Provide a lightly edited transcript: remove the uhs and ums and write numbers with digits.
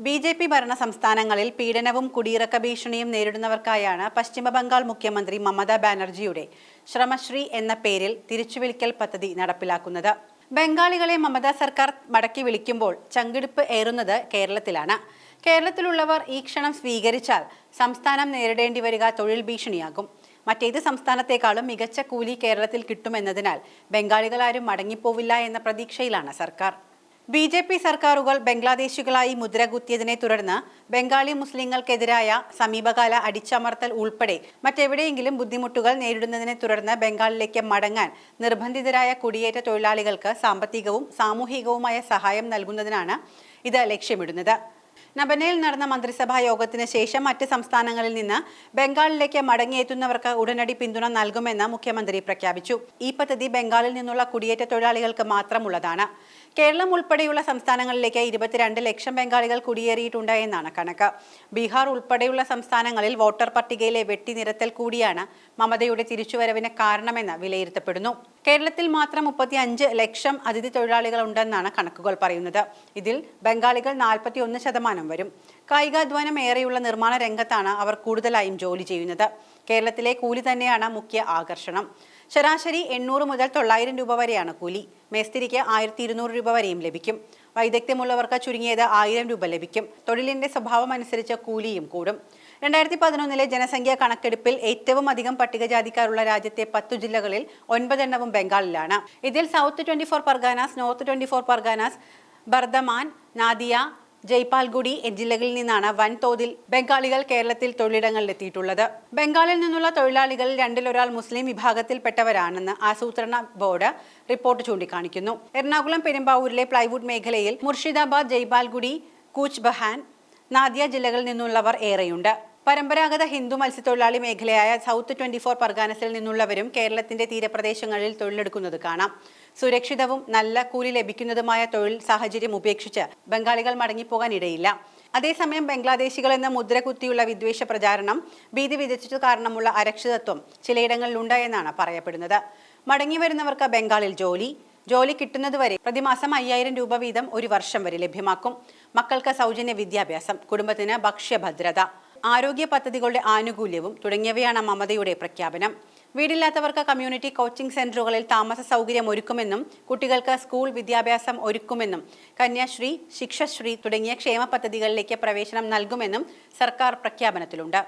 BJP. ഭരണ സംസ്ഥാനങ്ങളിൽ പീഡനവും കുടിയിറക്ക ഭീഷണിയും നേരിടുന്നവർക്കായാണ് പശ്ചിമബംഗാൾ മുഖ്യമന്ത്രി മമതാ ബാനർജിയുടെ ശ്രമശ്രീ എന്ന പേരിൽ തിരിച്ചുവിളിക്കൽ പദ്ധതി നടപ്പിലാക്കുന്നത്. ബംഗാളികളെ മമതാ സർക്കാർ മടക്കി വിളിക്കുമ്പോൾ ചങ്കിടിപ്പ് ഏറുന്നത് കേരളത്തിലാണ്. കേരളത്തിലുള്ളവർ ഈ ക്ഷണം സ്വീകരിച്ചാൽ സംസ്ഥാനം നേരിടേണ്ടി വരിക തൊഴിൽ ഭീഷണിയാകും. മറ്റേത് സംസ്ഥാനത്തേക്കാളും മികച്ച കൂലി കേരളത്തിൽ കിട്ടുമെന്നതിനാൽ ബംഗാളികളാരും മടങ്ങിപ്പോവില്ല എന്ന പ്രതീക്ഷയിലാണ് സർക്കാർ. ബി.ജെ.പി. സർക്കാരുകൾ ബംഗ്ലാദേശികളായി മുദ്രകുത്തിയതിനെ തുടർന്ന് ബംഗാളി മുസ്ലിങ്ങൾക്കെതിരായ സമീപകാല അടിച്ചമർത്തൽ ഉൾപ്പെടെ മറ്റെവിടെയെങ്കിലും ബുദ്ധിമുട്ടുകൾ നേരിടുന്നതിനെ തുടർന്ന് ബംഗാളിലേക്ക് മടങ്ങാൻ നിർബന്ധിതരായ കുടിയേറ്റ തൊഴിലാളികൾക്ക് സാമ്പത്തികവും സാമൂഹികവുമായ സഹായം നൽകുന്നതിനാണ് ഇത് ലക്ഷ്യമിടുന്നത്. നബനയിൽ നടന്ന മന്ത്രിസഭാ യോഗത്തിന് ശേഷം മറ്റ് സംസ്ഥാനങ്ങളിൽ നിന്ന് ബംഗാളിലേക്ക് മടങ്ങിയെത്തുന്നവർക്ക് ഉടനടി പിന്തുണ നൽകുമെന്ന് മുഖ്യമന്ത്രി പ്രഖ്യാപിച്ചു. ഈ പദ്ധതി ബംഗാളിൽ നിന്നുള്ള കുടിയേറ്റ തൊഴിലാളികൾക്ക് മാത്രമുള്ളതാണ്. കേരളം ഉൾപ്പെടെയുള്ള സംസ്ഥാനങ്ങളിലേക്ക് 22 ലക്ഷം ബംഗാളികൾ കുടിയേറിയിട്ടുണ്ട് എന്നാണ് കണക്ക്. ബീഹാർ ഉൾപ്പെടെയുള്ള സംസ്ഥാനങ്ങളിൽ വോട്ടർ പട്ടികയിലെ വെട്ടിനിരത്തൽ കൂടിയാണ് മമതയുടെ തിരിച്ചുവരവിന് കാരണമെന്ന് വിലയിരുത്തപ്പെടുന്നു. കേരളത്തിൽ മാത്രം 35 ലക്ഷം അതിഥി തൊഴിലാളികൾ ഉണ്ടെന്നാണ് കണക്കുകൾ പറയുന്നത്. ഇതിൽ ബംഗാളികൾ 41% വരും. കായികാധ്വാനം ഏറെയുള്ള നിർമ്മാണ രംഗത്താണ് അവർ കൂടുതലായും ജോലി ചെയ്യുന്നത്. കേരളത്തിലെ കൂലി തന്നെയാണ് മുഖ്യ ആകർഷണം. ശരാശരി 800 മുതൽ 900 രൂപ വരെയാണ് കൂലി. മേസ്തിരിക്ക് 1200 രൂപ വരെയും ലഭിക്കും. വൈദഗ്ധ്യമുള്ളവർക്ക് ചുരുങ്ങിയത് 1000 രൂപ ലഭിക്കും. തൊഴിലിന്റെ സ്വഭാവം അനുസരിച്ച് കൂലിയും കൂടും. 2011 ജനസംഖ്യാ കണക്കെടുപ്പിൽ ഏറ്റവും അധികം പട്ടികജാതിക്കാരുള്ള രാജ്യത്തെ 10 ജില്ലകളിൽ 9 എണ്ണവും ബംഗാളിലാണ്. ഇതിൽ സൗത്ത് 24 പർഗാനാസ്, നോർത്ത് 24 പർഗാനാസ്, ബർദമാൻ, നാദിയ, ജയ്പാൽഗുഡി ജില്ലകളിൽ നിന്നാണ് വൻതോതിൽ ബംഗാളികൾ കേരളത്തിൽ തൊഴിലിടങ്ങളിലെത്തിയിട്ടുള്ളത്. ബംഗാളിൽ നിന്നുള്ള തൊഴിലാളികളിൽ 2-1 മുസ്ലിം വിഭാഗത്തിൽപ്പെട്ടവരാണെന്ന് ആസൂത്രണ ബോർഡ് റിപ്പോർട്ട് ചൂണ്ടിക്കാണിക്കുന്നു. എറണാകുളം പെരുമ്പാവൂരിലെ പ്ലൈവുഡ് മേഖലയിൽ മുർഷിദാബാദ്, ജയ്പാൽഗുഡി, കൂച്ച് ബഹാൻ, നാദിയ ജില്ലകളിൽ നിന്നുള്ളവർ ഏറെയുണ്ട്. പരമ്പരാഗത ഹിന്ദു മത്സ്യത്തൊഴിലാളി മേഖലയായ സൗത്ത് 24 പർഗാനസിൽ നിന്നുള്ളവരും കേരളത്തിന്റെ തീരപ്രദേശങ്ങളിൽ തൊഴിലെടുക്കുന്നത് കാണാം. സുരക്ഷിതവും നല്ല കൂലി ലഭിക്കുന്നതുമായ തൊഴിൽ സാഹചര്യം ഉപേക്ഷിച്ച് ബംഗാളികൾ മടങ്ങിപ്പോകാൻ ഇടയില്ല. അതേസമയം ബംഗ്ലാദേശികൾ എന്ന മുദ്രകുത്തിയുള്ള വിദ്വേഷ പ്രചാരണം, ഭീതി വിതച്ചതു കാരണമുള്ള അരക്ഷിതത്വം ചിലയിടങ്ങളിലുണ്ട് എന്നാണ് പറയപ്പെടുന്നത്. മടങ്ങി വരുന്നവർക്ക് ബംഗാളിൽ ജോലി കിട്ടുന്നതുവരെ പ്രതിമാസം 5000 രൂപ വീതം 1 വർഷം വരെ ലഭ്യമാക്കും. മക്കൾക്ക് സൗജന്യ വിദ്യാഭ്യാസം, കുടുംബത്തിന് ഭക്ഷ്യഭദ്രത, ആരോഗ്യ പദ്ധതികളുടെ ആനുകൂല്യവും തുടങ്ങിയവയാണ് മമതയുടെ പ്രഖ്യാപനം. വീടില്ലാത്തവർക്ക് കമ്മ്യൂണിറ്റി കോച്ചിംഗ് സെന്ററുകളിൽ താമസ സൗകര്യം ഒരുക്കുമെന്നും കുട്ടികൾക്ക് സ്കൂൾ വിദ്യാഭ്യാസം ഒരുക്കുമെന്നും കന്യാശ്രീ, ശിക്ഷശ്രീ തുടങ്ങിയ ക്ഷേമ പദ്ധതികളിലേക്ക് പ്രവേശനം നൽകുമെന്നും സർക്കാർ പ്രഖ്യാപനത്തിലുണ്ട്.